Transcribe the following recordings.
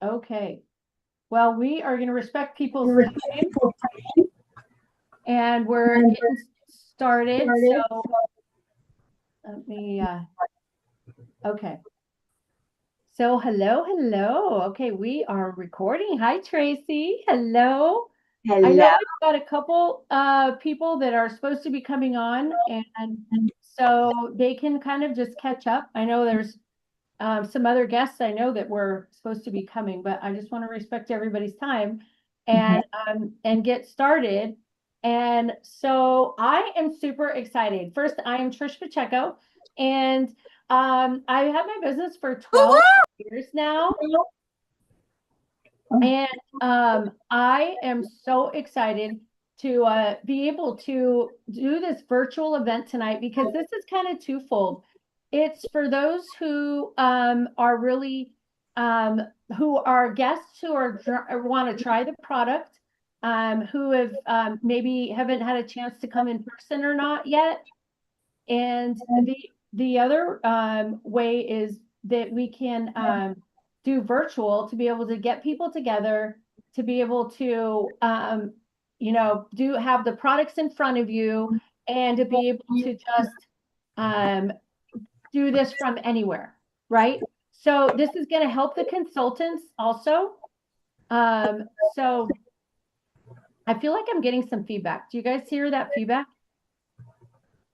Okay. Well, we are going to respect people's time and we're getting started. So let me, okay. So hello. Okay, we are recording. Hi, Tracy. Hello. I know Hello. we've got a couple people that are supposed to be coming on, and so they can kind of just catch up. I know there's some other guests I know that were supposed to be coming, but I just want to respect everybody's time Mhm. and get started. And so I am super excited. First, I am Trish Pacheco, and I have my business for 12 years now. And I am so excited to be able to do this virtual event tonight because this is kind of twofold. It's for those are really um, who are guests who are want to try the product, who have maybe haven't had a chance to come in person or not yet. And the other way is that we can do virtual to be able to get people together, to be able to do have the products in front of you, and to be able to just um, do this from anywhere, right? So this is going to help the consultants also. So I feel like I'm getting some feedback. Do you guys hear that feedback?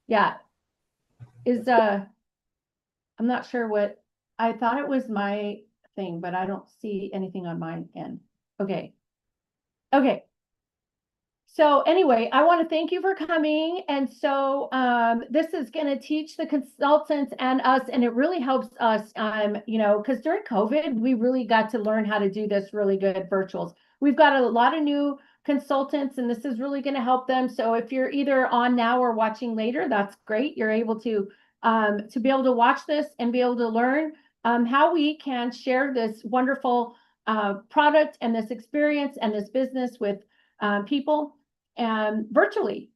Yeah. Is I'm not sure what I thought it was my thing, but I don't see anything on my end. Okay. Okay. So anyway, I want to thank you for coming. And so this is going to teach the consultants and us, and it really helps us, because during COVID, we really got to learn how to do this really good virtuals. We've got a lot of new consultants, and this is really going to help them. So if you're either on now or watching later, that's great. You're able to be able to watch this and be able to learn how we can share this wonderful product and this experience and this business with people virtually.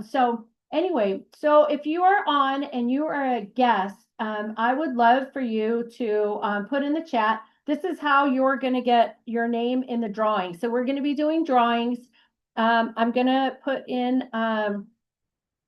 So anyway, so if you are on and you are a guest, I would love for you to put in the chat. This is how you're going to get your name in the drawing. So we're going to be doing drawings. I'm going to put in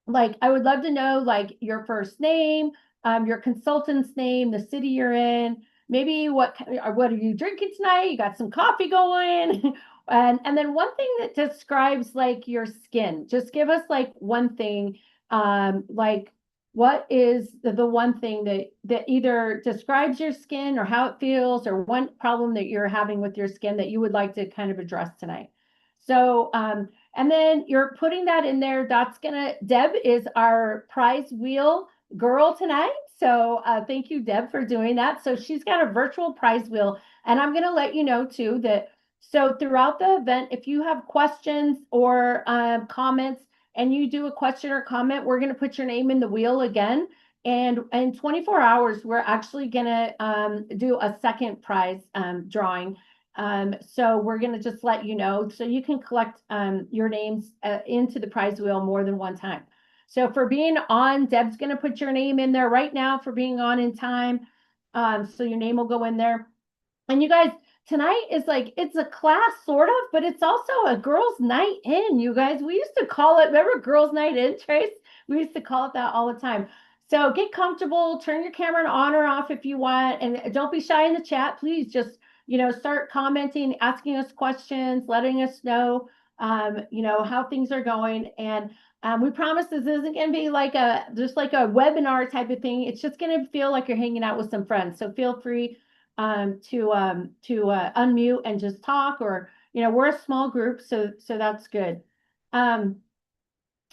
like I would love to know like your first name, your consultant's name, the city you're in, maybe what are you drinking tonight? You got some coffee going, and then one thing that describes like your skin. Just give us like one thing, like what is the one thing that either describes your skin or how it feels or one problem that you're having with your skin that you would like to kind of address tonight. So and then you're putting that in there. Deb is our prize wheel girl tonight. So thank you, Deb, for doing that. So she's got a virtual prize wheel. And I'm going to let you know too that so throughout the event, if you have questions or comments and you do a question or comment, we're going to put your name in the wheel again. And in 24 hours, we're actually going to do a second prize drawing. So we're going to just let you know so you can collect your names into the prize wheel more than one time. So for being on, Deb's going to put your name in there right now for being on in time. So your name will go in there. And you guys, tonight is like it's a class sort of, but it's also a girls' night in. You guys, we used to call it, remember girls' night in, Trace? We used to call it that all the time. So get comfortable, turn your camera on or off if you want, and don't be shy in the chat. Please just, start commenting, asking us questions, letting us know, how things are going. And we promise this isn't going to be like just like a webinar type of thing. It's just going to feel like you're hanging out with some friends. So feel free to unmute and just talk, or we're a small group, so that's good. Um,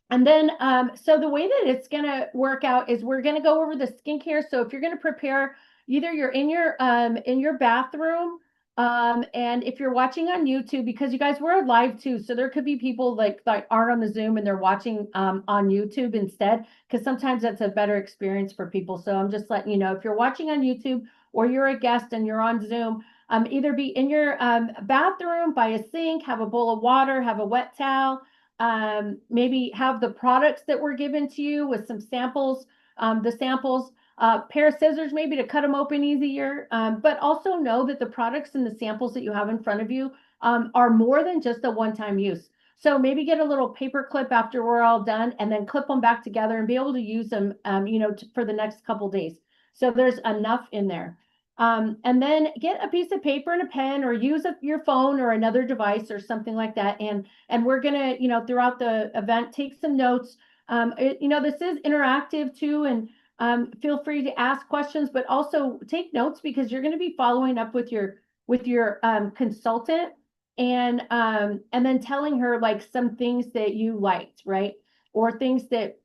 and then so the way that it's gonna work out is we're gonna go over the skincare. So if you're gonna prepare, either you're in your bathroom. And if you're watching on YouTube, because you guys were live too, so there could be people like aren't on the Zoom and they're watching on YouTube instead, because sometimes that's a better experience for people. So I'm just letting you know if you're watching on YouTube or you're a guest and you're on Zoom, either be in your bathroom by a sink, have a bowl of water, have a wet towel, maybe have the products that were given to you with some samples, the samples. pair of scissors maybe to cut them open easier. But also know that the products and the samples that you have in front of you are more than just a one-time use. So maybe get a little paper clip after we're all done and then clip them back together and be able to use them, for the next couple days. So there's enough in there. And then get a piece of paper and a pen or use your phone or another device or something like that. And we're going to, throughout the event, take some notes. This is interactive too. And feel free to ask questions, but also take notes because you're going to be following up with your consultant and then telling her like some things that you liked, right? Or things that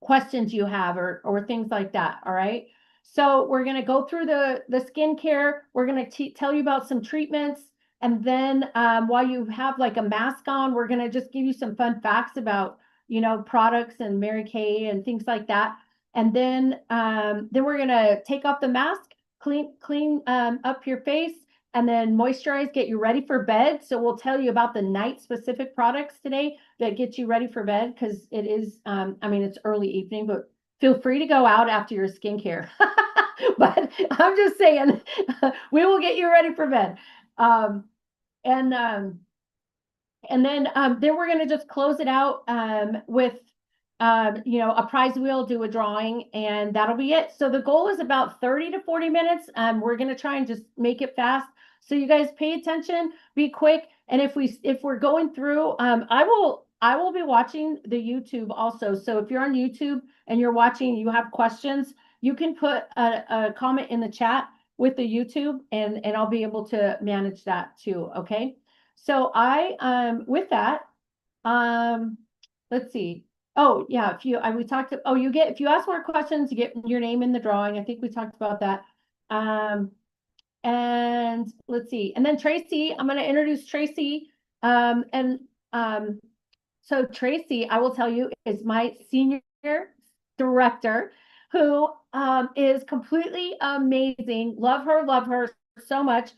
questions you have or things like that. All right. So we're going to go through the skincare. We're going to tell you about some treatments. And then while you have like a mask on, we're going to just give you some fun facts about, products and Mary Kay and things like that. And then we're going to take off the mask, clean up your face, and then moisturize, get you ready for bed. So we'll tell you about the night specific products today that get you ready for bed because it is, it's early evening, but feel free to go out after your skincare. But I'm just saying, we will get you ready for bed. And then we're going to just close it out with a prize wheel, do a drawing, and that'll be it. So the goal is about 30 to 40 minutes. We're going to try and just make it fast. So you guys pay attention, be quick. And if we're going through, I will be watching the YouTube also. So if you're on YouTube and you're watching, you have questions, you can put a comment in the chat with the YouTube and I'll be able to manage that too. Okay. So with that, let's see. Oh yeah, if you ask more questions, you get your name in the drawing. I think we talked about that. And let's see. And then Tracy, I'm going to introduce Tracy. So Tracy, I will tell you, is my senior director who is completely amazing. Love her so much.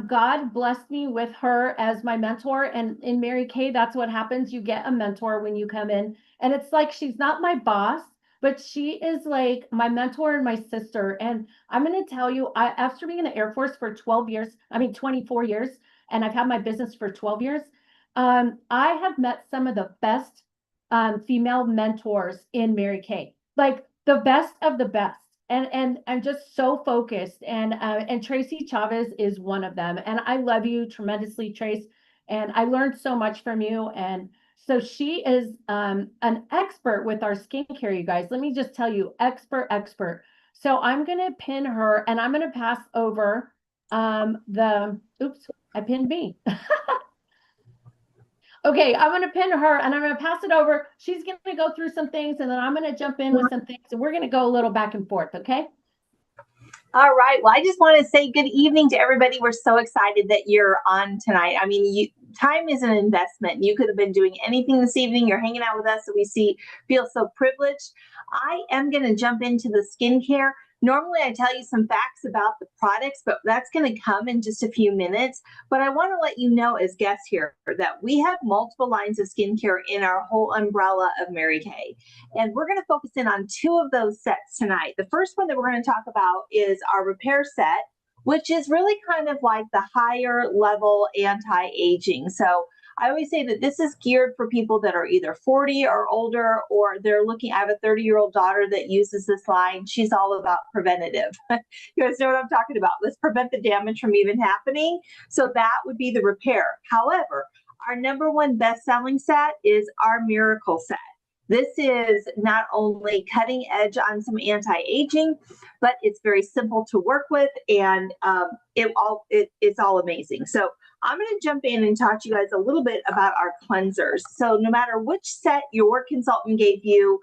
God blessed me with her as my mentor. And in Mary Kay, that's what happens. You get a mentor when you come in. And it's like she's not my boss, but she is like my mentor and my sister. And I'm going to tell you, after being in the Air Force for 24 years, and I've had my business for 12 years, I have met some of the best female mentors in Mary Kay, like the best of the best. And I'm just so focused. And Tracy Chavez is one of them. And I love you tremendously, Trace. And I learned so much from you. And so she is an expert with our skincare, you guys. Let me just tell you, expert. So I'm going to pin her and I'm going to pass over oops, I pinned me. Okay, I'm going to pin her and I'm going to pass it over. She's going to go through some things and then I'm going to jump in with some things and we're going to go a little back and forth, okay? All right. Well, I just want to say good evening to everybody. We're so excited that you're on tonight. I mean, time is an investment. You could have been doing anything this evening. You're hanging out with us, so feel so privileged. I am going to jump into the skincare. Normally, I tell you some facts about the products, but that's going to come in just a few minutes. But I want to let you know as guests here that we have multiple lines of skincare in our whole umbrella of Mary Kay. And we're going to focus in on two of those sets tonight. The first one that we're going to talk about is our repair set, which is really kind of like the higher level anti-aging. So I always say that this is geared for people that are either 40 or older, or they're looking. I have a 30-year-old daughter that uses this line. She's all about preventative. You guys know what I'm talking about. Let's prevent the damage from even happening. So that would be the repair. However, our number one best-selling set is our Miracle set. This is not only cutting edge on some anti-aging, but it's very simple to work with, and it's all amazing. So I'm going to jump in and talk to you guys a little bit about our cleansers. So no matter which set your consultant gave you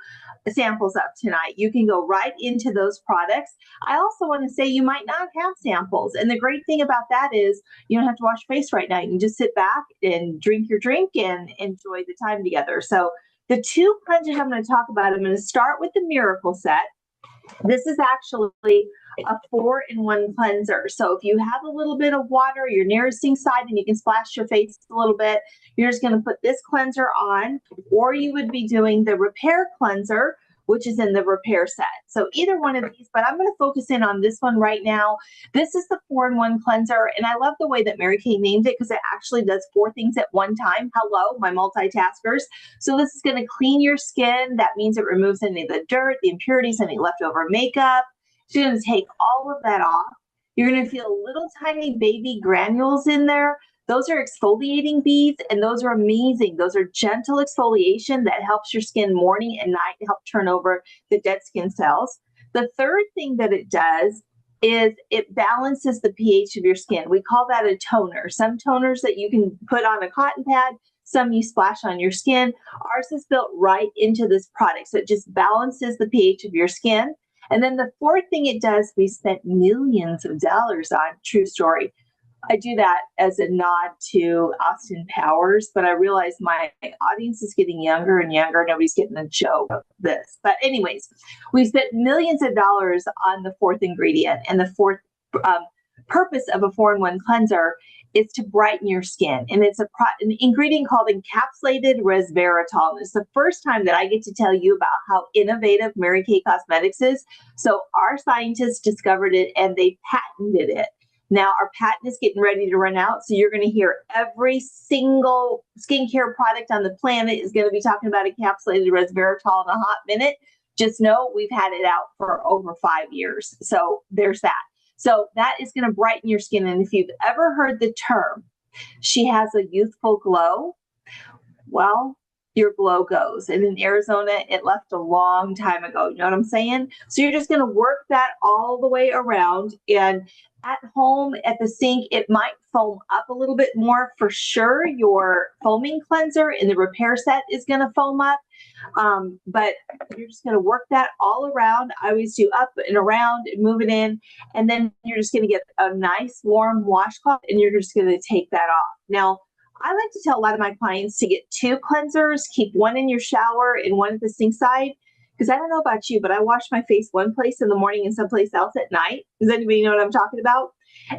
samples of tonight, you can go right into those products. I also want to say you might not have samples. And the great thing about that is you don't have to wash your face right now. You can just sit back and drink your drink and enjoy the time together. So the two cleansers I'm going to talk about, I'm going to start with the Miracle set. This is actually a 4-in-1 cleanser. So if you have a little bit of water, you're nearest sink side and you can splash your face a little bit, you're just going to put this cleanser on, or you would be doing the repair cleanser, which is in the repair set. So either one of these, but I'm going to focus in on this one right now. This is the 4-in-1 cleanser, and I love the way that Mary Kay named it because it actually does 4 things at one time. Hello, my multitaskers. So this is going to clean your skin. That means it removes any of the dirt, the impurities, any leftover makeup. She's going to take all of that off. You're going to feel little tiny baby granules in there. Those are exfoliating beads, and those are amazing. Those are gentle exfoliation that helps your skin morning and night to help turn over the dead skin cells. The third thing that it does is it balances the pH of your skin. We call that a toner. Some toners that you can put on a cotton pad, some you splash on your skin. Ours is built right into this product, so it just balances the pH of your skin. And then the fourth thing it does, we spent millions of dollars on, true story. I do that as a nod to Austin Powers, but I realize my audience is getting younger and younger. Nobody's getting a joke of this. But anyways, we spent millions of dollars on the fourth ingredient, and the fourth purpose of a 4-in-1 cleanser is to brighten your skin. And it's an ingredient called encapsulated resveratrol. And it's the first time that I get to tell you about how innovative Mary Kay Cosmetics is. So our scientists discovered it and they patented it. Now our patent is getting ready to run out. So you're going to hear every single skincare product on the planet is going to be talking about encapsulated resveratrol in a hot minute. Just know we've had it out for over 5 years. So there's that. So that is going to brighten your skin. And if you've ever heard the term, she has a youthful glow, well, your glow goes. And in Arizona, it left a long time ago. You know what I'm saying? So you're just going to work that all the way around. And at home, at the sink, it might foam up a little bit more for sure. Your foaming cleanser in the repair set is going to foam up. But you're just going to work that all around. I always do up and around and move it in. And then you're just going to get a nice warm washcloth and you're just going to take that off. Now, I like to tell a lot of my clients to get 2 cleansers, keep one in your shower and one at the sink side. Because I don't know about you, but I wash my face one place in the morning and someplace else at night. Does anybody know what I'm talking about?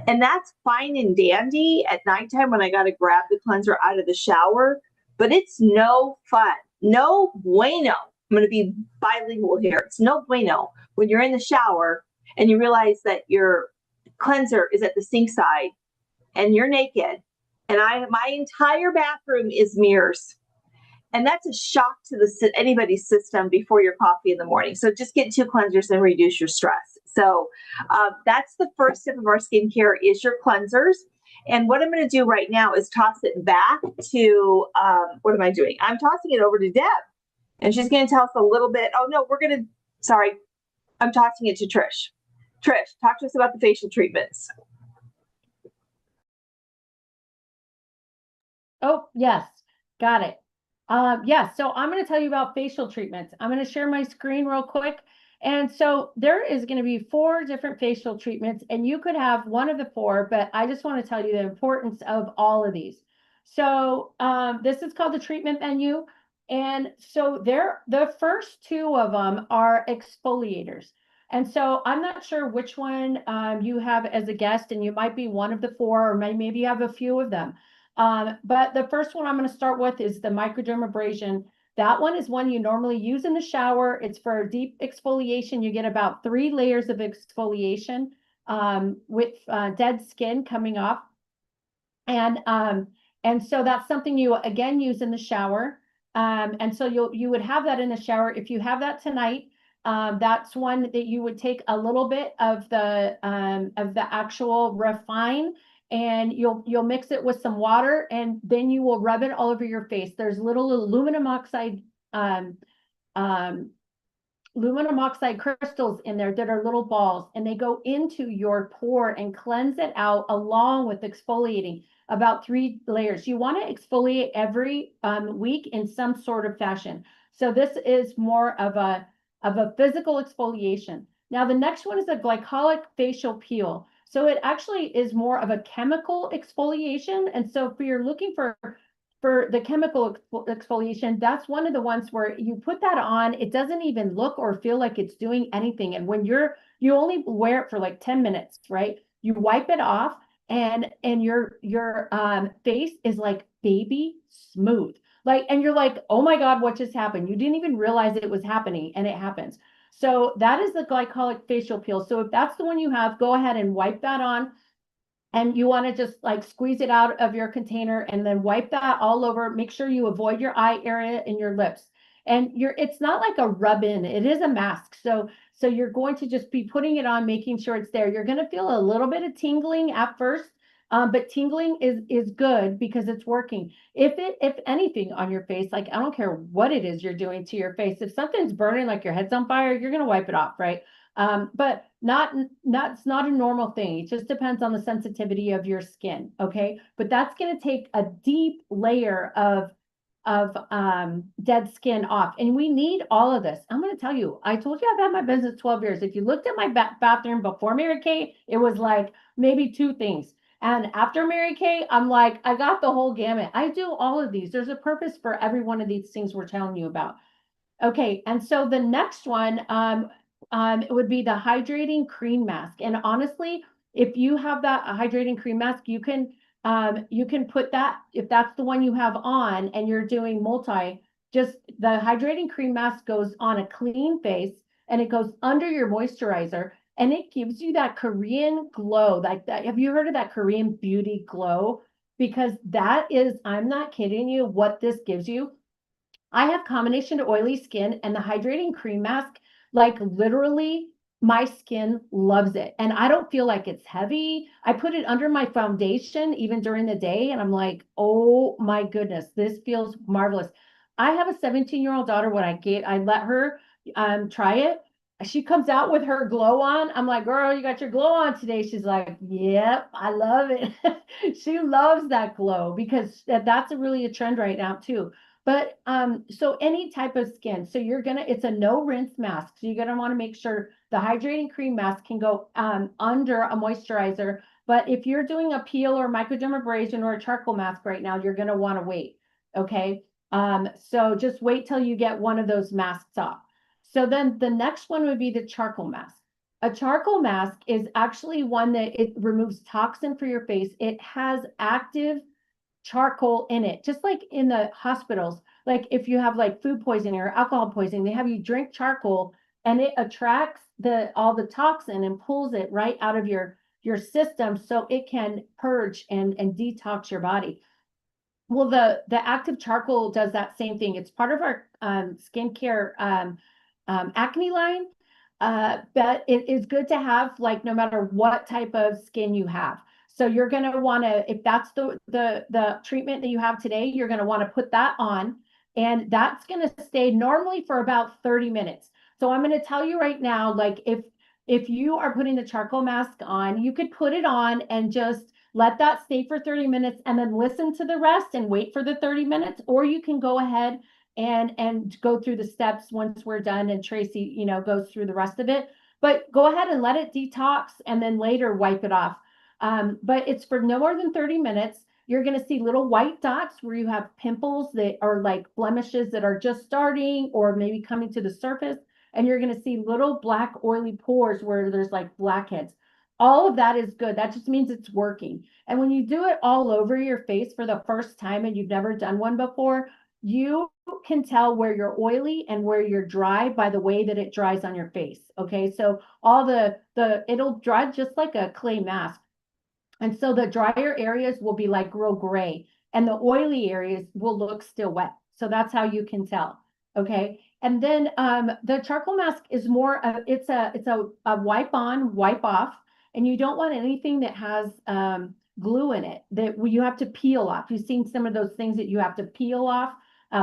And that's fine and dandy at nighttime when I got to grab the cleanser out of the shower. But it's no fun. No bueno. I'm going to be bilingual here. It's no bueno when you're in the shower and you realize that your cleanser is at the sink side and you're naked. And my entire bathroom is mirrors. And that's a shock to anybody's system before your coffee in the morning. So just get 2 cleansers and reduce your stress. So that's the first step of our skincare is your cleansers. And what I'm going to do right now is toss it back to, what am I doing? I'm tossing it over to Deb. And she's going to tell us a little bit. Oh, no, I'm tossing it to Trish. Trish, talk to us about the facial treatments. Oh, yes. Got it. Yeah, so I'm going to tell you about facial treatments. I'm going to share my screen real quick. And so there is going to be 4 different facial treatments, and you could have one of the 4, but I just want to tell you the importance of all of these. So this is called the treatment menu. And so the first 2 of them are exfoliators. And so I'm not sure which one you have as a guest, and you might be one of the 4, or maybe you have a few of them. But the first one I'm going to start with is the microdermabrasion. That one is one you normally use in the shower. It's for deep exfoliation. You get about 3 layers of exfoliation with dead skin coming off. And so that's something you again use in the shower. And so you would have that in the shower. If you have that tonight, that's one that you would take a little bit of the actual Refine, and you'll mix it with some water, and then you will rub it all over your face. There's little aluminum oxide crystals in there that are little balls, and they go into your pore and cleanse it out along with exfoliating about 3 layers. You want to exfoliate every week in some sort of fashion. So this is more of a physical exfoliation. Now the next one is a glycolic facial peel. So it actually is more of a chemical exfoliation. And so if you're looking for the chemical exfoliation, that's one of the ones where you put that on, it doesn't even look or feel like it's doing anything. And when you only wear it for like 10 minutes, right? You wipe it off and your face is like baby smooth. Like, and you're like, oh my God, what just happened? You didn't even realize it was happening, and it happens. So that is the glycolic facial peel. So if that's the one you have, go ahead and wipe that on. And you want to just like squeeze it out of your container and then wipe that all over. Make sure you avoid your eye area and your lips. And it's not like a rub in, it is a mask. So you're going to just be putting it on, making sure it's there. You're going to feel a little bit of tingling at first. But tingling is good because it's working. If anything on your face, like I don't care what it is you're doing to your face, if something's burning like your head's on fire, you're gonna wipe it off, right? But it's not a normal thing. It just depends on the sensitivity of your skin. Okay. But that's going to take a deep layer of dead skin off. And we need all of this. I'm going to tell you, I told you I've had my business 12 years. If you looked at my bathroom before Mary Kay, it was like maybe two things. And after Mary Kay, I'm like, I got the whole gamut. I do all of these. There's a purpose for every one of these things we're telling you about. Okay, and so the next one it would be the hydrating cream mask. And honestly, if you have that hydrating cream mask, you can put that if that's the one you have on and you're doing multi, just the hydrating cream mask goes on a clean face and it goes under your moisturizer and it gives you that Korean glow. Like that. Have you heard of that Korean beauty glow? Because that is, I'm not kidding you, what this gives you. I have combination oily skin and the hydrating cream mask, like literally my skin loves it. And I don't feel like it's heavy. I put it under my foundation even during the day. And I'm like, oh my goodness, this feels marvelous. I have a 17-year-old daughter. I let her try it. She comes out with her glow on. I'm like, girl, you got your glow on today. She's like, yep, I love it. She loves that glow because that's really a trend right now too. But so any type of skin. So it's a no rinse mask. So you're gonna want to make sure the hydrating cream mask can go under a moisturizer. But if you're doing a peel or microdermabrasion or a charcoal mask right now, you're gonna want to wait. Okay. So just wait till you get one of those masks off. So then the next one would be the charcoal mask. A charcoal mask is actually one that it removes toxin for your face. It has active charcoal in it, just like in the hospitals. Like if you have like food poisoning or alcohol poisoning, they have you drink charcoal and it attracts all the toxin and pulls it right out of your system so it can purge and detox your body. Well, the active charcoal does that same thing. It's part of our skincare acne line. But it is good to have like no matter what type of skin you have. So you're going to want to, if that's the treatment that you have today, you're going to want to put that on, and that's going to stay normally for about 30 minutes. So I'm going to tell you right now, like if you are putting the charcoal mask on, you could put it on and just let that stay for 30 minutes and then listen to the rest and wait for the 30 minutes, or you can go ahead and go through the steps once we're done and Tracy, goes through the rest of it. But go ahead and let it detox and then later wipe it off. But it's for no more than 30 minutes. You're going to see little white dots where you have pimples that are like blemishes that are just starting or maybe coming to the surface. And you're going to see little black oily pores where there's like blackheads. All of that is good. That just means it's working. And when you do it all over your face for the first time and you've never done one before, you can tell where you're oily and where you're dry by the way that it dries on your face. Okay. So it'll dry just like a clay mask. And so the drier areas will be like real gray and the oily areas will look still wet. So that's how you can tell. Okay. And then the charcoal mask is more, it's a wipe on, wipe off, and you don't want anything that has glue in it that you have to peel off. You've seen some of those things that you have to peel off,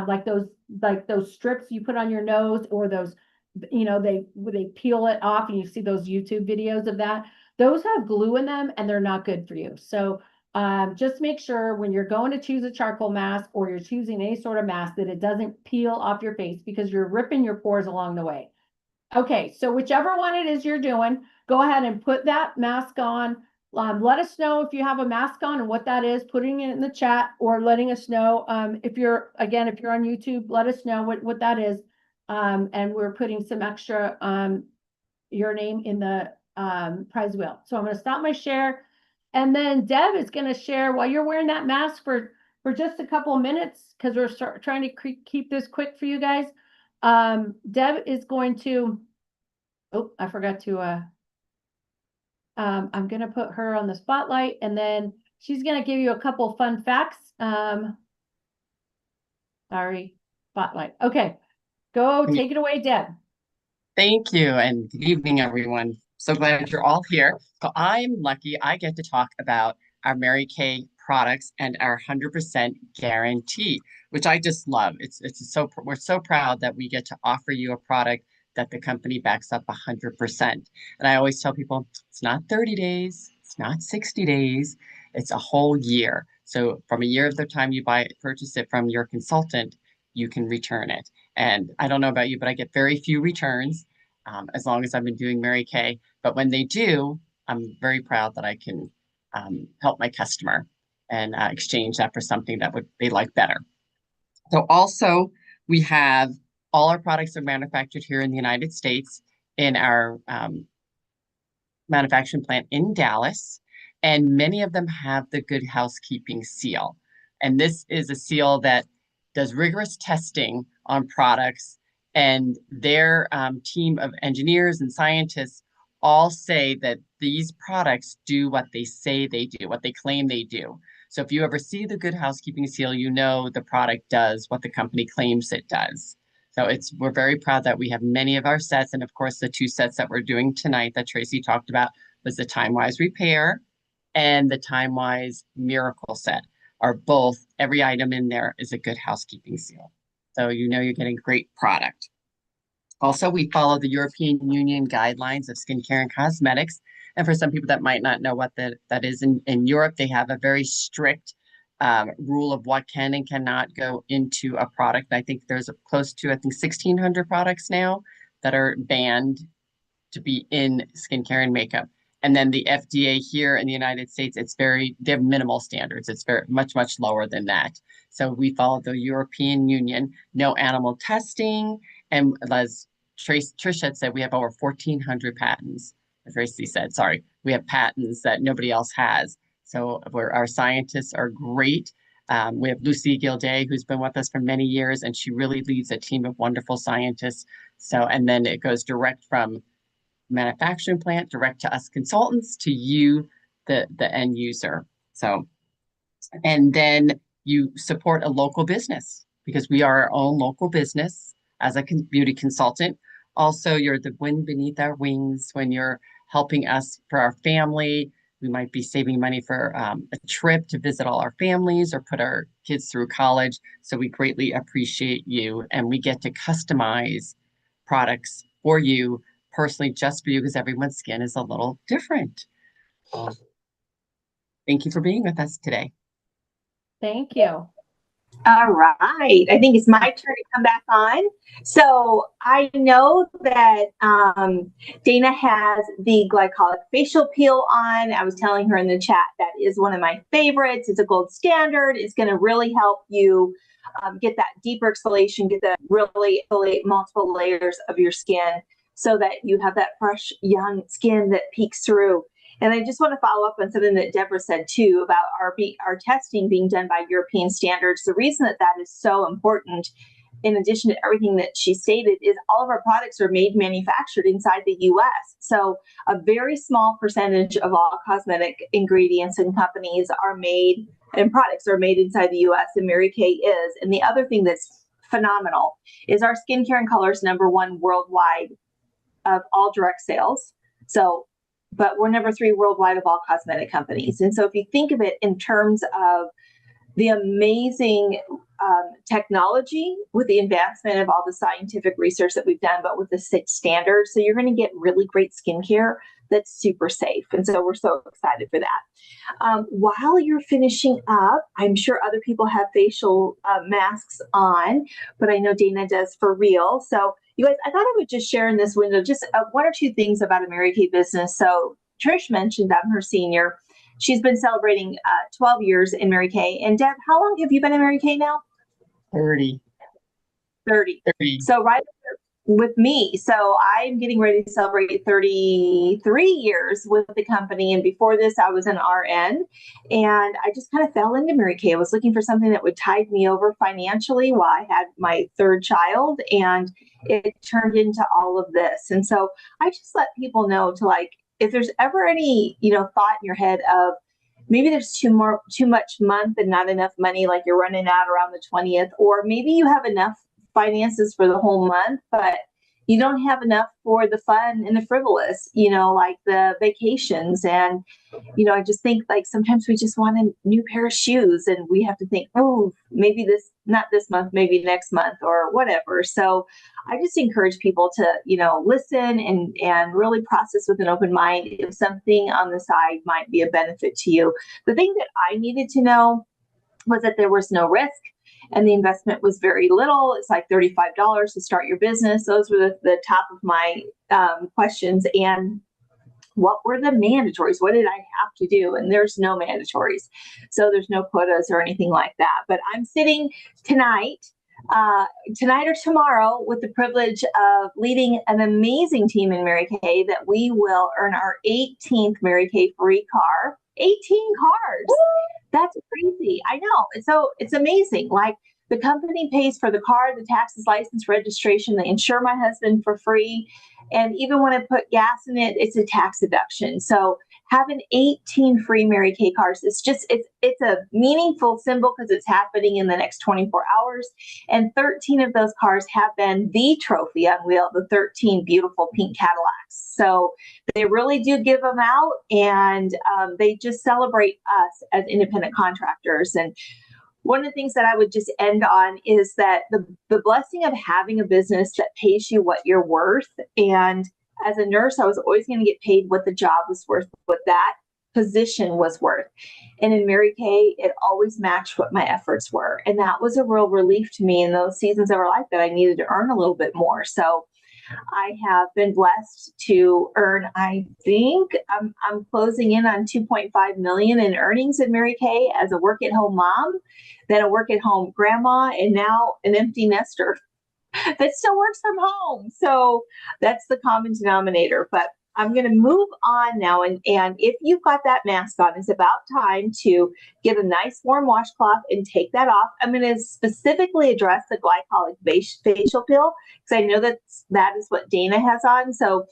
like those strips you put on your nose, or those, they peel it off, and you see those YouTube videos of that. Those have glue in them and they're not good for you. So just make sure when you're going to choose a charcoal mask or you're choosing any sort of mask that it doesn't peel off your face because you're ripping your pores along the way. Okay, so whichever one it is you're doing, go ahead and put that mask on. Let us know if you have a mask on and what that is, putting it in the chat or letting us know. If you're on YouTube, let us know what that is. And we're putting some extra your name in the prize wheel. So I'm going to stop my share. And then Deb is going to share while you're wearing that mask for for just a couple of minutes, because we're trying to keep this quick for you guys. Deb is going to, oh, I forgot to, I'm going to put her on the spotlight, and then she's going to give you a couple fun facts. Sorry, spotlight. Okay, go take it away, Deb. Thank you, and good evening, everyone. So glad you're all here. So I'm lucky I get to talk about our Mary Kay products and our 100% guarantee, which I just love. We're so proud that we get to offer you a product that the company backs up 100%. And I always tell people it's not 30 days, it's not 60 days, it's a whole year. So from a year of the time you purchase it from your consultant, you can return it. And I don't know about you, but I get very few returns as long as I've been doing Mary Kay. But when they do, I'm very proud that I can help my customer and exchange that for something that they like better. So also, we have all our products are manufactured here in the United States in our manufacturing plant in Dallas, and many of them have the Good Housekeeping seal. And this is a seal that does rigorous testing on products, and their team of engineers and scientists all say that these products do what they say they do, what they claim they do. So if you ever see the Good Housekeeping seal, you know the product does what the company claims it does. So we're very proud that we have many of our sets, and of course the 2 sets that we're doing tonight that Tracy talked about was the TimeWise Repair and the TimeWise Miracle set. Are both, every item in there is a Good Housekeeping seal. So you know you're getting great product. Also, we follow the European Union guidelines of skincare and cosmetics. And for some people that might not know what that is, in Europe, they have a very strict rule of what can and cannot go into a product. I think there's close to, 1,600 products now that are banned to be in skincare and makeup. And then the FDA here in the United States, they have minimal standards. It's very much lower than that. So we follow the European Union, no animal testing. And as Trish had said, we have over 1,400 patents. As Tracy said, sorry, we have patents that nobody else has. So our scientists are great. We have Lucy Gilday, who's been with us for many years, and she really leads a team of wonderful scientists. So, and then it goes direct from manufacturing plant direct to us consultants to you, the end user. So, and then you support a local business because we are our own local business as a beauty consultant. Also, you're the wind beneath our wings when you're helping us for our family. We might be saving money for a trip to visit all our families or put our kids through college. So we greatly appreciate you, and we get to customize products for you personally, just for you, because everyone's skin is a little different. Thank you for being with us today. Thank you. All right. I think it's my turn to come back on. So I know that Dana has the glycolic facial peel on. I was telling her in the chat that is one of my favorites. It's a gold standard. It's going to really help you get that deeper exfoliation, get that really multiple layers of your skin so that you have that fresh, young skin that peeks through. And I just want to follow up on something that Deborah said too about our testing being done by European standards. The reason that is so important, in addition to everything that she stated, is all of our products are manufactured inside the U.S. So a very small percentage of all cosmetic ingredients and companies are made, and products are made inside the U.S., and Mary Kay is. And the other thing that's phenomenal is our skincare and colors #1 worldwide of all direct sales. So, but we're #3 worldwide of all cosmetic companies. And so if you think of it in terms of the amazing technology with the advancement of all the scientific research that we've done, but with the standards, so you're going to get really great skincare that's super safe. And so we're so excited for that. While you're finishing up, I'm sure other people have facial masks on, but I know Dana does for real. So you guys, I thought I would just share in this window just 1 or 2 things about a Mary Kay business. So Trish mentioned I'm her senior. She's been celebrating 12 years in Mary Kay. And Deb, how long have you been in Mary Kay now? 30. 30. So right with me. So I'm getting ready to celebrate 33 years with the company. And before this, I was an RN, and I just kind of fell into Mary Kay. I was looking for something that would tide me over financially while I had my third child, and it turned into all of this. And so I just let people know to, like, if there's ever any, thought in your head of maybe there's too much month and not enough money, like you're running out around the 20th, or maybe you have enough finances for the whole month, but you don't have enough for the fun and the frivolous, like the vacations. And, I just think, like, sometimes we just want a new pair of shoes, and we have to think, oh, maybe not this month, maybe next month or whatever. So I just encourage people to, listen and really process with an open mind if something on the side might be a benefit to you. The thing that I needed to know was that there was no risk, and the investment was very little. It's like $35 to start your business. Those were the top of my questions. And what were the mandatories? What did I have to do? And there's no mandatories. So there's no quotas or anything like that. But I'm sitting tonight or tomorrow with the privilege of leading an amazing team in Mary Kay that we will earn our 18th Mary Kay free car. 18 cars. Woo! That's crazy. I know. So it's amazing. Like, the company pays for the car, the taxes, license, registration. They insure my husband for free. And even when I put gas in it, it's a tax deduction. So having 18 free Mary Kay cars, it's a meaningful symbol because it's happening in the next 24 hours. And 13 of those cars have been the trophy on wheel, the 13 beautiful pink Cadillacs. So they really do give them out, and they just celebrate us as independent contractors. And one of the things that I would just end on is that the blessing of having a business that pays you what you're worth. And as a nurse, I was always going to get paid what the job was worth, what that position was worth. And in Mary Kay, it always matched what my efforts were. And that was a real relief to me in those seasons of our life that I needed to earn a little bit more. So I have been blessed to earn, I think I'm closing in on 2.5 million in earnings in Mary Kay as a work-at-home mom, then a work-at-home grandma, and now an empty nester that still works from home. So that's the common denominator. But I'm going to move on now. And if you've got that mask on, it's about time to get a nice warm washcloth and take that off. I'm going to specifically address the glycolic facial peel because I know that is what Dana has on. So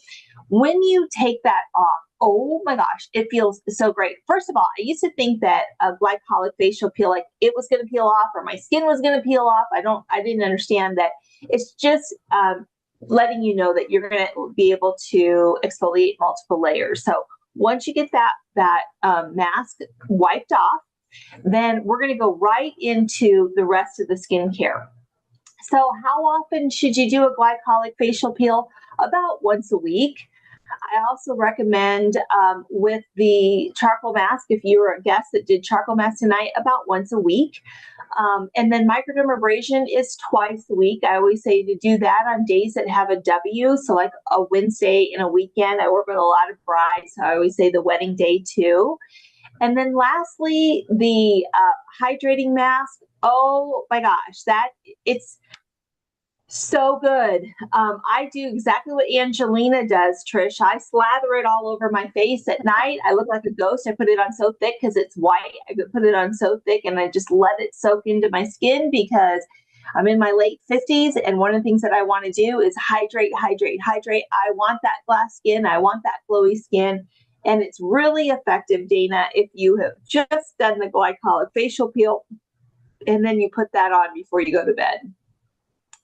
when you take that off, oh my gosh, it feels so great. First of all, I used to think that a glycolic facial peel, like it was going to peel off or my skin was going to peel off. I didn't understand that. It's just letting you know that you're going to be able to exfoliate multiple layers. So once you get that mask wiped off, then we're going to go right into the rest of the skincare. So how often should you do a glycolic facial peel? About once a week. I also recommend with the charcoal mask, if you were a guest that did charcoal mask tonight, about once a week. And then microdermabrasion is twice a week. I always say to do that on days that have a W. So like a Wednesday and a weekend. I work with a lot of brides. So I always say the wedding day too. And then lastly, the hydrating mask. Oh my gosh, it's so good. I do exactly what Angelina does, Trish. I slather it all over my face at night. I look like a ghost. I put it on so thick because it's white. I put it on so thick and I just let it soak into my skin because I'm in my late 50s. And one of the things that I want to do is hydrate. I want that glass skin. I want that glowy skin. And it's really effective, Dana, if you have just done the glycolic facial peel and then you put that on before you go to bed.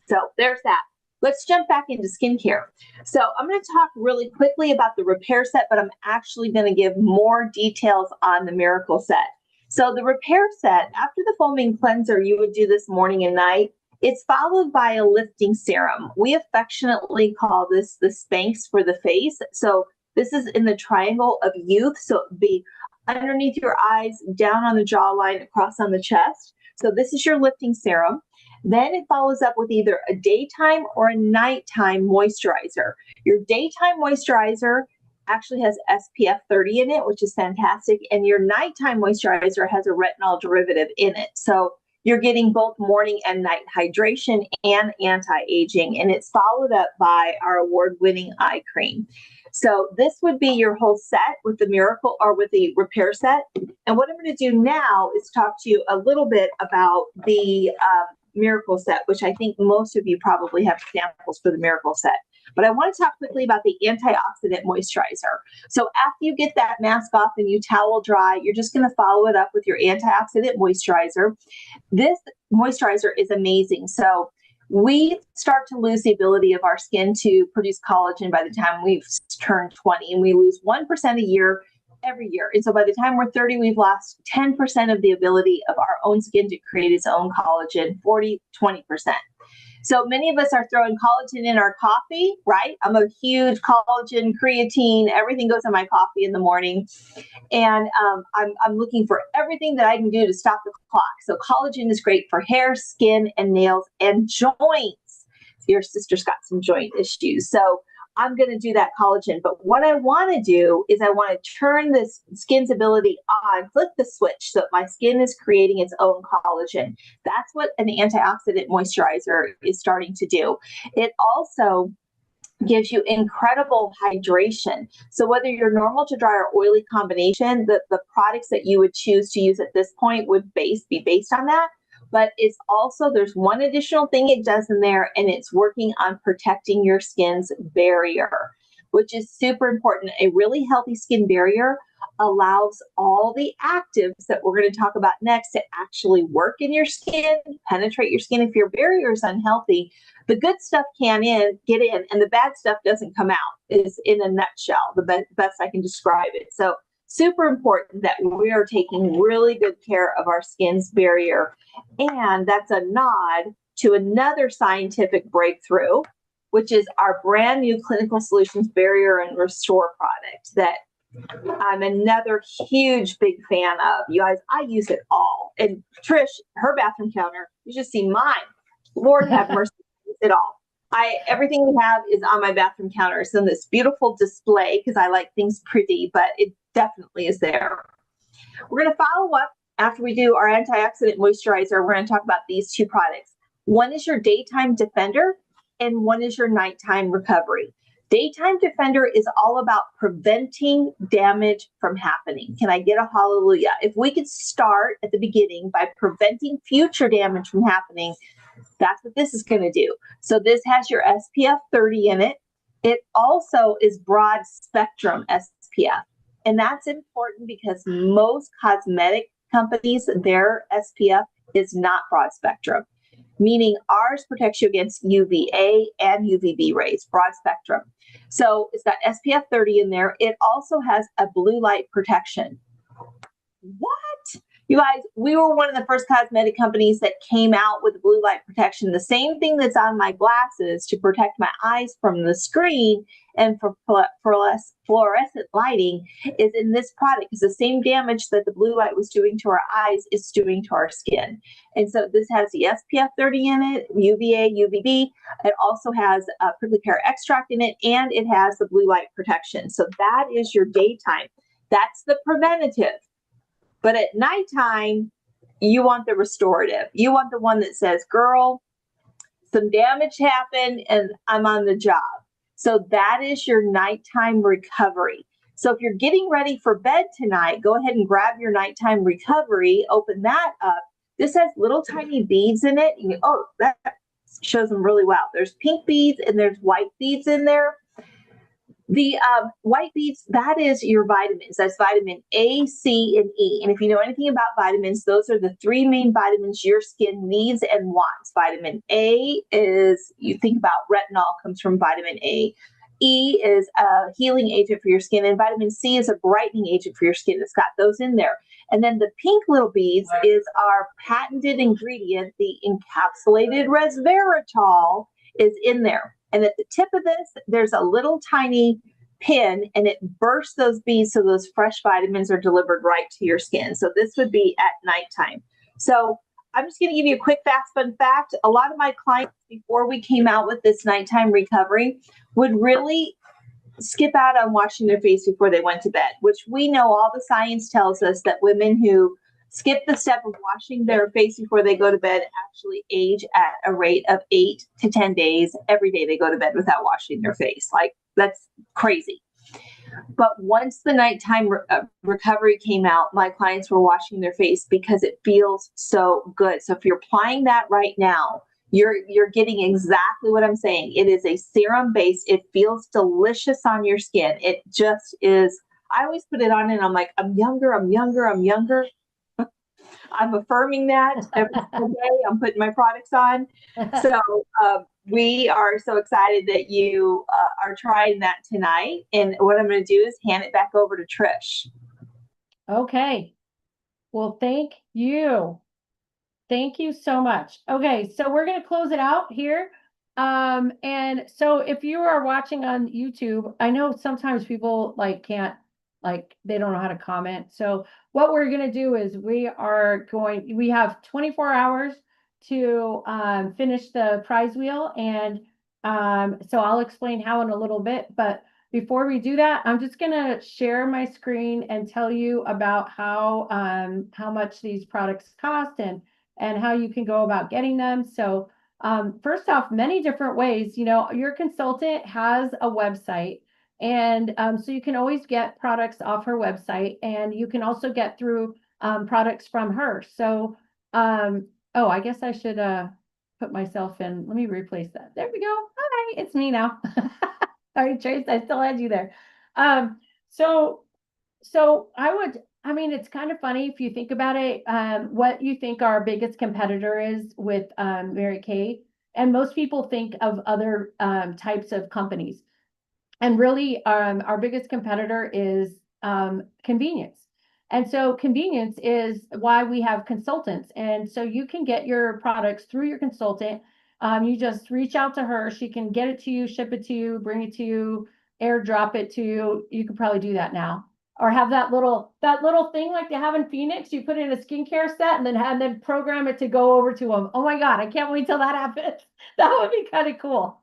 So there's that. Let's jump back into skincare. So I'm going to talk really quickly about the repair set, but I'm actually going to give more details on the miracle set. So the repair set, after the foaming cleanser, you would do this morning and night. It's followed by a lifting serum. We affectionately call this the Spanx for the face. So this is in the triangle of youth. So it would be underneath your eyes, down on the jawline, across on the chest. So this is your lifting serum. Then it follows up with either a daytime or a nighttime moisturizer. Your daytime moisturizer actually has SPF 30 in it, which is fantastic. And your nighttime moisturizer has a retinol derivative in it. So you're getting both morning and night hydration and anti-aging, and it's followed up by our award-winning eye cream. So this would be your whole set with the Miracle or with the Repair set. And what I'm going to do now is talk to you a little bit about the Miracle set, which I think most of you probably have samples for the Miracle set. But I want to talk quickly about the antioxidant moisturizer. So after you get that mask off and you towel dry, you're just going to follow it up with your antioxidant moisturizer. This moisturizer is amazing. So we start to lose the ability of our skin to produce collagen by the time we've turned 20, and we lose 1% a year every year. And so by the time we're 30, we've lost 10% of the ability of our own skin to create its own collagen, 20%. So many of us are throwing collagen in our coffee, right? I'm a huge collagen, creatine, everything goes in my coffee in the morning. And I'm looking for everything that I can do to stop the clock. So collagen is great for hair, skin, and nails, and joints. Your sister's got some joint issues. So I'm going to do that collagen. But what I want to do is I want to turn this skin's ability on, flip the switch so that my skin is creating its own collagen. That's what an antioxidant moisturizer is starting to do. It also gives you incredible hydration. So whether you're normal to dry or oily combination, the products that you would choose to use at this point would be based on that. But it's also, there's one additional thing it does in there, and it's working on protecting your skin's barrier, which is super important. A really healthy skin barrier allows all the actives that we're going to talk about next to actually work in your skin, penetrate your skin. If your barrier is unhealthy, the good stuff get in, and the bad stuff doesn't come out, is in a nutshell, the best I can describe it. So super important that we are taking really good care of our skin's barrier. And that's a nod to another scientific breakthrough, which is our brand new Clinical Solutions Barrier and Restore product that I'm another huge, big fan of. You guys, I use it all. And Trish, her bathroom counter, you should see mine. Lord have mercy, I use it all. Everything we have is on my bathroom counter. It's in this beautiful display because I like things pretty, but it definitely is there. We're going to follow up after we do our antioxidant moisturizer. We're going to talk about these two products. One is your daytime defender and one is your nighttime recovery. Daytime defender is all about preventing damage from happening. Can I get a hallelujah? If we could start at the beginning by preventing future damage from happening, that's what this is going to do. So this has your SPF 30 in it. It also is broad spectrum SPF. And that's important because most cosmetic companies, their SPF is not broad spectrum, meaning ours protects you against UVA and UVB rays, broad spectrum. So it's got SPF 30 in there. It also has a blue light protection. What? You guys, we were one of the first cosmetic companies that came out with blue light protection. The same thing that's on my glasses to protect my eyes from the screen and for fluorescent lighting is in this product, because the same damage that the blue light was doing to our eyes is doing to our skin. And so this has the SPF 30 in it, UVA, UVB. It also has prickly pear extract in it, and it has the blue light protection. So that is your daytime. That's the preventative. But at nighttime, you want the restorative. You want the one that says, girl, some damage happened and I'm on the job. So that is your nighttime recovery. So if you're getting ready for bed tonight, go ahead and grab your nighttime recovery, open that up. This has little tiny beads in it. Oh, that shows them really well. There's pink beads and there's white beads in there. The white beads, that is your vitamins. That's vitamin A, C, and E. And if you know anything about vitamins, those are the three main vitamins your skin needs and wants. Vitamin A is, you think about retinol, comes from vitamin A. E is a healing agent for your skin, and vitamin C is a brightening agent for your skin. It's got those in there. And then the pink little beads is our patented ingredient, the encapsulated resveratrol is in there. And at the tip of this, there's a little tiny pin, and it bursts those beads so those fresh vitamins are delivered right to your skin. So this would be at nighttime. So I'm just going to give you a quick fast fun fact. A lot of my clients, before we came out with this nighttime recovery, would really skip out on washing their face before they went to bed, which we know all the science tells us that women who skip the step of washing their face before they go to bed actually age at a rate of 8 to 10 days every day they go to bed without washing their face. Like, that's crazy. But once the nighttime recovery came out, my clients were washing their face because it feels so good. So if you're applying that right now, you're getting exactly what I'm saying. It is a serum base. It feels delicious on your skin. It just is. I always put it on and I'm like, I'm younger, I'm younger, I'm younger. I'm affirming that every single day. I'm putting my products on. So we are so excited that you are trying that tonight. And what I'm going to do is hand it back over to Trish. Okay. Well, thank you. Thank you so much. Okay, so we're going to close it out here. And so if you are watching on YouTube, I know sometimes people like can't, like they don't know how to comment. So what we're going to do is we have 24 hours to finish the prize wheel. And so I'll explain how in a little bit, but before we do that, I'm just going to share my screen and tell you about how much these products cost and how you can go about getting them. So first off, many different ways. You know, your consultant has a website, and so you can always get products off her website, and you can also get through products from her. So, oh, I guess I should put myself in. Let me replace that. There we go. Hi, it's me now. Sorry, Trace, I still had you there. So I mean, it's kind of funny if you think about it, what you think our biggest competitor is with Mary Kay. And most people think of other types of companies. And really, our biggest competitor is convenience. And so convenience is why we have consultants. And so you can get your products through your consultant. You just reach out to her. She can get it to you, ship it to you, bring it to you, airdrop it to you. You could probably do that now. Or have that little thing like they have in Phoenix. You put it in a skincare set and then program it to go over to them. Oh my God, I can't wait till that happens. That would be kind of cool.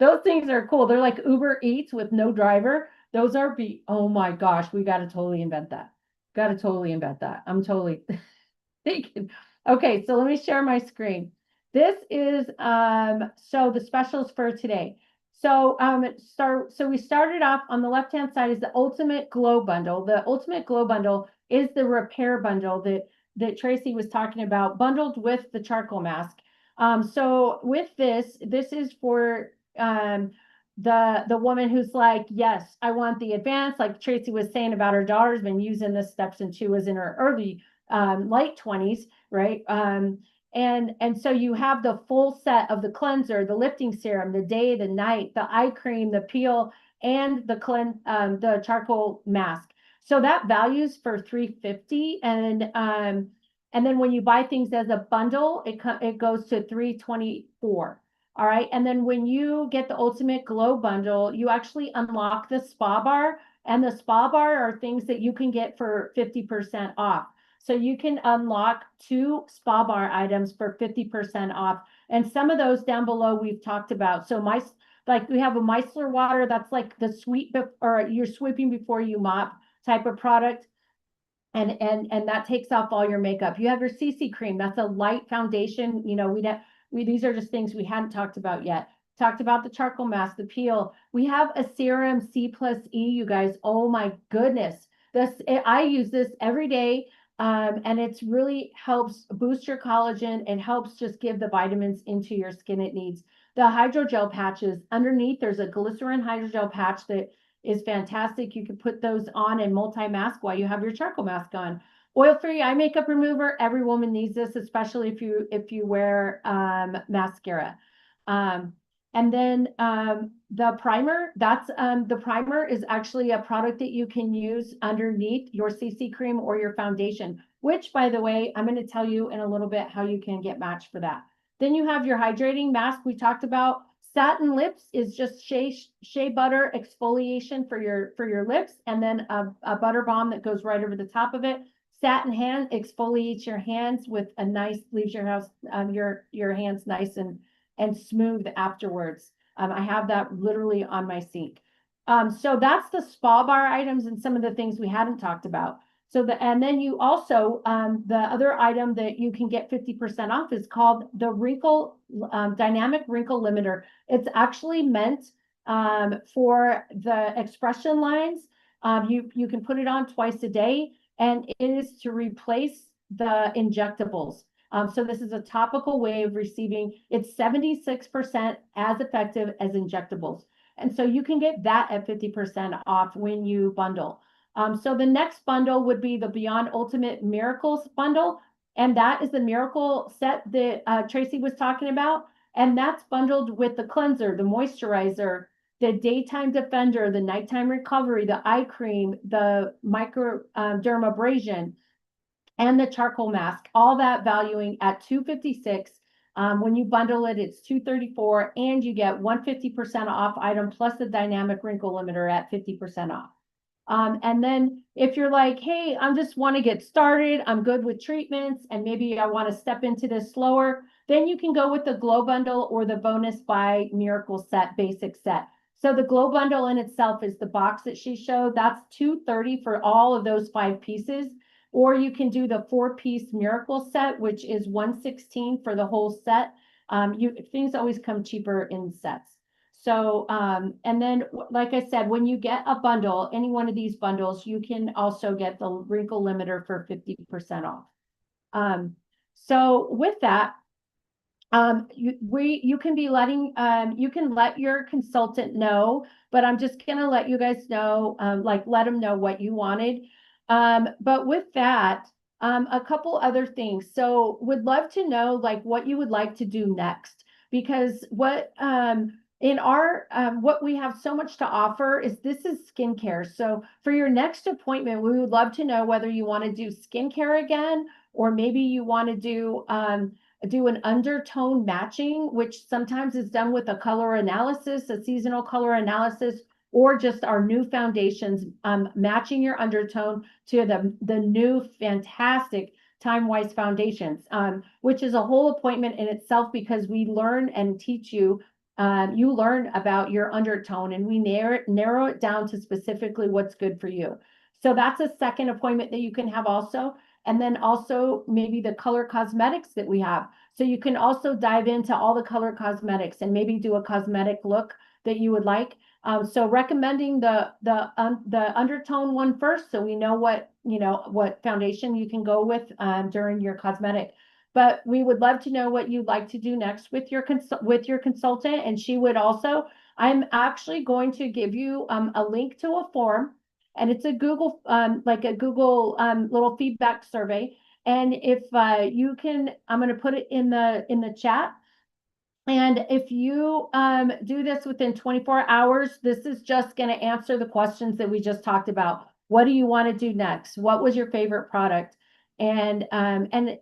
Those things are cool. They're like Uber Eats with no driver. Those are oh my gosh, we got to totally invent that. Got to totally invent that. I'm totally thinking. Okay, so let me share my screen. This is so the specials for today. So so we started off on the left-hand side is the Ultimate Glow Bundle. The Ultimate Glow Bundle is the repair bundle that Tracy was talking about, bundled with the charcoal mask. So with this is for the woman who's like, yes, I want the advanced, like Tracy was saying about her daughter's been using this steps and she was in her early late 20s, right? And so you have the full set of the cleanser, the lifting serum, the day, the night, the eye cream, the peel, and the charcoal mask. So that values for $350, and then when you buy things as a bundle, it goes to $324. All right, and then when you get the Ultimate Glow Bundle, you actually unlock the Spa Bar, and the Spa Bar are things that you can get for 50% off. So you can unlock 2 Spa Bar items for 50% off. And some of those down below we've talked about. So like we have a micellar water, that's like the sweep, or you're sweeping before you mop type of product. And that takes off all your makeup. You have your CC cream, that's a light foundation. You know, these are just things we hadn't talked about yet. Talked about the charcoal mask, the peel. We have a serum C+E, you guys. Oh my goodness. I use this every day. And it's really helps boost your collagen and helps just give the vitamins into your skin it needs. The hydrogel patches underneath, there's a glycerin hydrogel patch that is fantastic. You can put those on and multi-mask while you have your charcoal mask on. Oil-free eye makeup remover. Every woman needs this, especially if you wear mascara. And then the primer, the primer is actually a product that you can use underneath your CC cream or your foundation, which, by the way, I'm going to tell you in a little bit how you can get matched for that. Then you have your hydrating mask we talked about. Satin lips is just shea butter exfoliation for your lips, and then a butter balm that goes right over the top of it. Satin hand exfoliates your hands with a nice, leaves your hands nice and smooth afterwards. I have that literally on my sink. So that's the Spa Bar items and some of the things we hadn't talked about. And then you also, the other item that you can get 50% off is called the Dynamic Wrinkle Limiter. It's actually meant for the expression lines. You can put it on twice a day, and it is to replace the injectables. So this is a topical way of receiving. It's 76% as effective as injectables. And so you can get that at 50% off when you bundle. So the next bundle would be the Beyond Ultimate Miracles bundle. And that is the miracle set that Tracy was talking about. And that's bundled with the cleanser, the moisturizer, the daytime defender, the nighttime recovery, the eye cream, the microdermabrasion, and the charcoal mask, all that valuing at $256. When you bundle it, it's $234, and you get 150% off item plus the dynamic wrinkle limiter at 50% off. And then if you're like, hey, I just want to get started, I'm good with treatments, and maybe I want to step into this slower, then you can go with the Glow Bundle or the Bonus by Miracle Set basic set. So the Glow Bundle in itself is the box that she showed. That's $230 for all of those 5 pieces. Or you can do the 4-piece Miracle Set, which is $116 for the whole set. Things always come cheaper in sets. So, and then, like I said, when you get a bundle, any one of these bundles, you can also get the wrinkle limiter for 50% off. So with that, you can be letting, you can let your consultant know, but I'm just going to let you guys know, let them know what you wanted. But with that, a couple other things. So would love to know what you would like to do next, because what we have so much to offer is this is skincare. So for your next appointment, we would love to know whether you want to do skincare again, or maybe you want to do an undertone matching, which sometimes is done with a color analysis, a seasonal color analysis, or just our new foundations, matching your undertone to the new fantastic Time-Wise foundations, which is a whole appointment in itself, because we learn and teach you, you learn about your undertone, and we narrow it down to specifically what's good for you. So that's a second appointment that you can have also. And then also maybe the color cosmetics that we have. So you can also dive into all the color cosmetics and maybe do a cosmetic look that you would like. So recommending the undertone one first, so we know what foundation you can go with during your cosmetic. But we would love to know what you'd like to do next with your consultant, and she would also. I'm actually going to give you a link to a form, and it's a Google little feedback survey. And if you can, I'm going to put it in the chat. And if you do this within 24 hours, this is just going to answer the questions that we just talked about. What do you want to do next? What was your favorite product? And if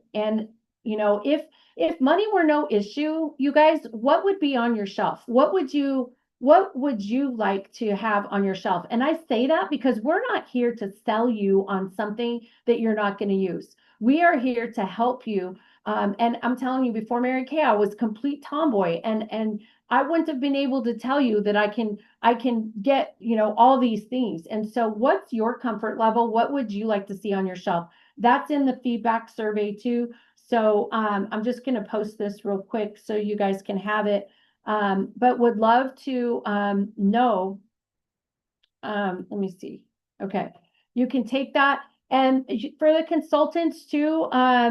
money were no issue, you guys, what would be on your shelf? What would you like to have on your shelf? And I say that because we're not here to sell you on something that you're not going to use. We are here to help you. And I'm telling you, before Mary Kay, I was complete tomboy, and I wouldn't have been able to tell you that I can get, all these things. And so what's your comfort level? What would you like to see on your shelf? That's in the feedback survey too. So I'm just going to post this real quick so you guys can have it. But would love to know. Let me see. Okay. You can take that. And for the consultants too,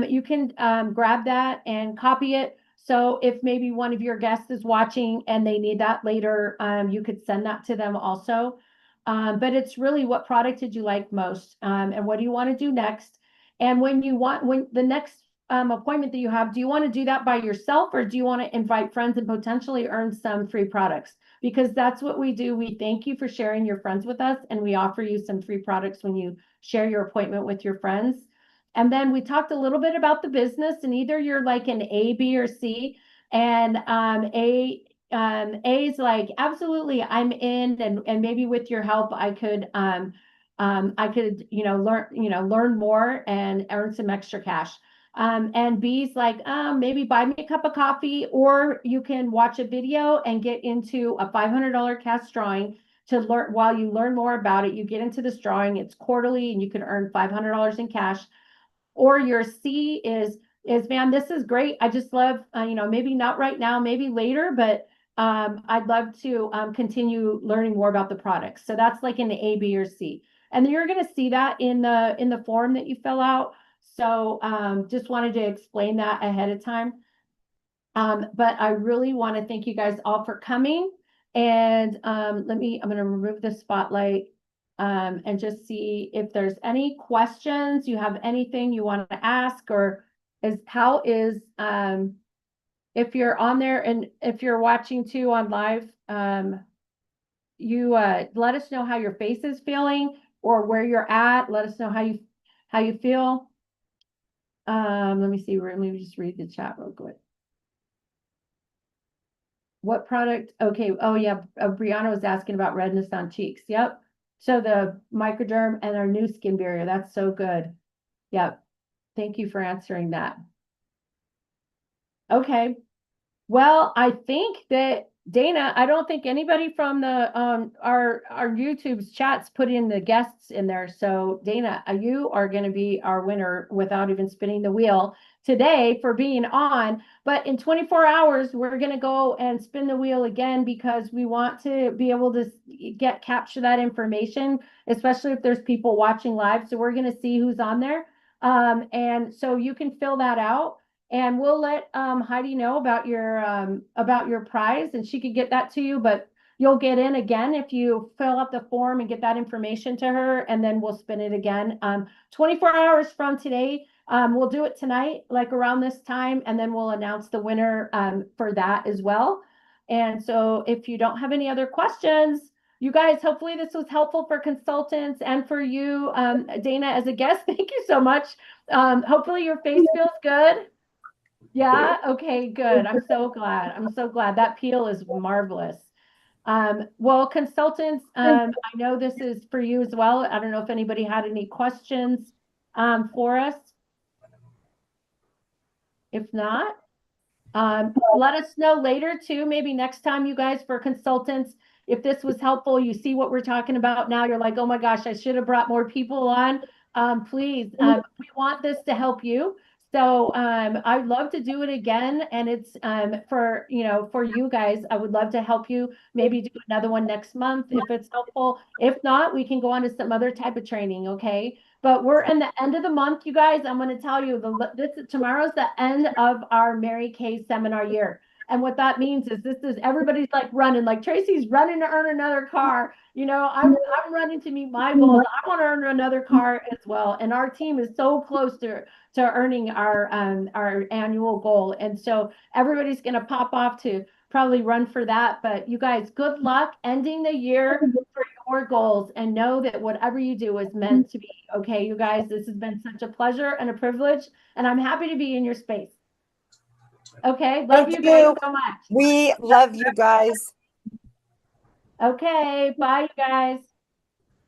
you can grab that and copy it. So if maybe one of your guests is watching and they need that later, you could send that to them also. But it's really, what product did you like most? And what do you want to do next? And when the next appointment that you have, do you want to do that by yourself, or do you want to invite friends and potentially earn some free products? Because that's what we do. We thank you for sharing your friends with us, and we offer you some free products when you share your appointment with your friends. And then we talked a little bit about the business, and either you're like an A, B, or C. And A is like, absolutely, I'm in, and maybe with your help, I could learn more and earn some extra cash. And B's like, maybe buy me a cup of coffee, or you can watch a video and get into a $500 cash drawing to learn. While you learn more about it, you get into this drawing. It's quarterly, and you can earn $500 in cash. Or your C is, man, this is great. I just love, maybe not right now, maybe later, but I'd love to continue learning more about the products. So that's like in the A, B, or C. And you're going to see that in the form that you fill out. So just wanted to explain that ahead of time. But I really want to thank you guys all for coming. And I'm going to remove the spotlight and just see if there's any questions. You have anything you want to ask, or if you're on there and if you're watching too on live, you let us know how your face is feeling or where you're at. Let us know how you feel. Let me see. Let me just read the chat real quick. What product? Okay. Oh yeah. Brianna was asking about redness on cheeks. Yep. So the Microderm and our new skin barrier. That's so good. Yep. Thank you for answering that. Okay. Well, I think that Dana, I don't think anybody from the our YouTube's chats put in the guests in there. So Dana, you are going to be our winner without even spinning the wheel today for being on. But in 24 hours, we're going to go and spin the wheel again because we want to be able to capture that information, especially if there's people watching live. So we're going to see who's on there. And so you can fill that out. And we'll let Heidi know about your prize, and she could get that to you. But you'll get in again if you fill out the form and get that information to her, and then we'll spin it again. 24 hours from today, we'll do it tonight, like around this time, and then we'll announce the winner for that as well. And so, if you don't have any other questions, you guys, hopefully this was helpful for consultants and for you, Dana, as a guest. Thank you so much. Hopefully your face feels good. Yeah. Okay, good. I'm so glad. I'm so glad. That peel is marvelous. Well, consultants, I know this is for you as well. I don't know if anybody had any questions for us. If not, let us know later too, maybe next time, you guys, for consultants, if this was helpful, you see what we're talking about now, you're like, oh my gosh, I should have brought more people on. Please, we want this to help you. So I'd love to do it again. And it's for you guys, I would love to help you maybe do another one next month if it's helpful. If not, we can go on to some other type of training. Okay. But we're in the end of the month, you guys. I'm going to tell you tomorrow's the end of our Mary Kay seminar year. And what that means is everybody's like running, like Tracy's running to earn another car. I'm running to meet my goals. I want to earn another car as well. And our team is so close to earning our annual goal. And so everybody's going to pop off to probably run for that. But you guys, good luck ending the year for your goals, and know that whatever you do is meant to be. Okay, you guys, this has been such a pleasure and a privilege, and I'm happy to be in your space. Okay, love you guys so much. We love you guys. Okay, bye, you guys.